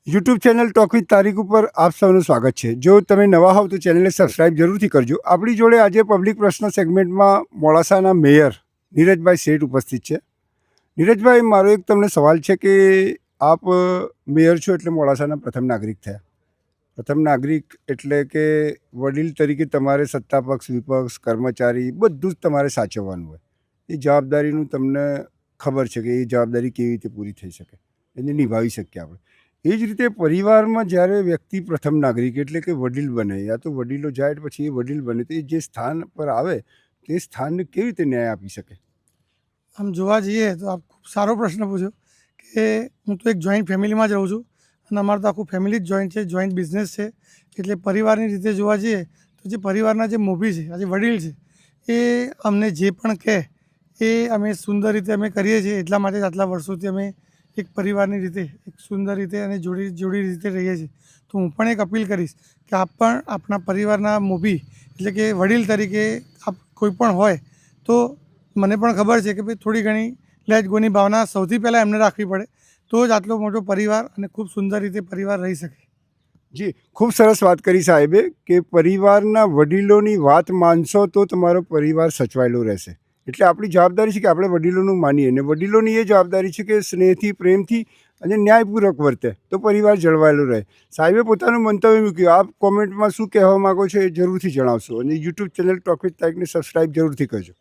YouTube channel talk with તારીખ ઉપર આપ સૌનું સ્વાગત છે. જો તમે નવા હોવ તો ચેનલને સબસ્ક્રાઇબ જરૂરથી કરજો. આપણી જોડે આજે પબ્લિક પ્રશ્ન સેગમેન્ટમાં મોડાસાના મેયર નીરજભાઈ શેઠ ઉપસ્થિત છે. નીરજભાઈ, મારો એક તમને સવાલ છે કે આપ મેયર છો એટલે મોડાસાના પ્રથમ નાગરિક થયા. પ્રથમ નાગરિક એટલે કે વડીલ તરીકે તમારે સત્તા પક્ષ, વિપક્ષ, કર્મચારી બધું જ તમારે સાચવવાનું હોય. એ જવાબદારીનું તમને ખબર છે કે એ જવાબદારી કેવી રીતે પૂરી થઈ શકે, એને નિભાવી શકીએ આપણે. એ જ રીતે પરિવારમાં જ્યારે વ્યક્તિ પ્રથમ નાગરિક એટલે કે વડીલ બને, યા તો વડીલો જાય પછી એ વડીલ બને, તો એ જે સ્થાન પર આવે તે સ્થાનને કેવી રીતે ન્યાય આપી શકે? આમ જોવા જઈએ તો આપ ખૂબ સારો પ્રશ્ન પૂછ્યો કે હું તો એક જોઈન્ટ ફેમિલીમાં જ રહું છું અને અમારું તો આખું ફેમિલી જ જોઈન્ટ છે, જોઈન્ટ બિઝનેસ છે. એટલે પરિવારની રીતે જોવા જઈએ તો જે પરિવારના જે મોભી છે, આજે વડીલ છે, એ અમને જે પણ કહે એ અમે સુંદર રીતે અમે કરીએ છીએ. એટલા માટે જ આટલા વર્ષોથી અમે એક પરિવારની રીતે એક સુંદર રીતે અને જોડી રીતે રહીએ છીએ. તો હું પણ એક અપીલ કરીશ કે આપ પણ આપણા પરિવારના મોભી એટલે કે વડીલ તરીકે આપ કોઈ પણ હોય તો મને પણ ખબર છે કે ભાઈ થોડી ઘણી લેટ ગોની ભાવના સૌથી પહેલાં એમને રાખવી પડે, તો જ આટલો મોટો પરિવાર અને ખૂબ સુંદર રીતે પરિવાર રહી શકે. જી, ખૂબ સરસ વાત કરી સાહેબે કે પરિવારના વડીલોની વાત માનશો તો તમારો પરિવાર સચવાયેલો રહેશે. એટલે આપણી જવાબદારી છે કે આપણે વડીલોનું માનીએ, અને વડીલોની એ જવાબદારી છે કે સ્નેહથી, પ્રેમથી અને ન્યાયપૂર્વક વર્તે તો પરિવાર જળવાયેલો રહે. સાહેબે પોતાનું મંતવ્ય મૂક્યું. આપ કોમેન્ટમાં શું કહેવા માગો છો એ જરૂરથી જણાવશો, અને યુટ્યુબ ચેનલ ટોક વિથ તારીખને સબસ્ક્રાઇબ જરૂરથી કરજો.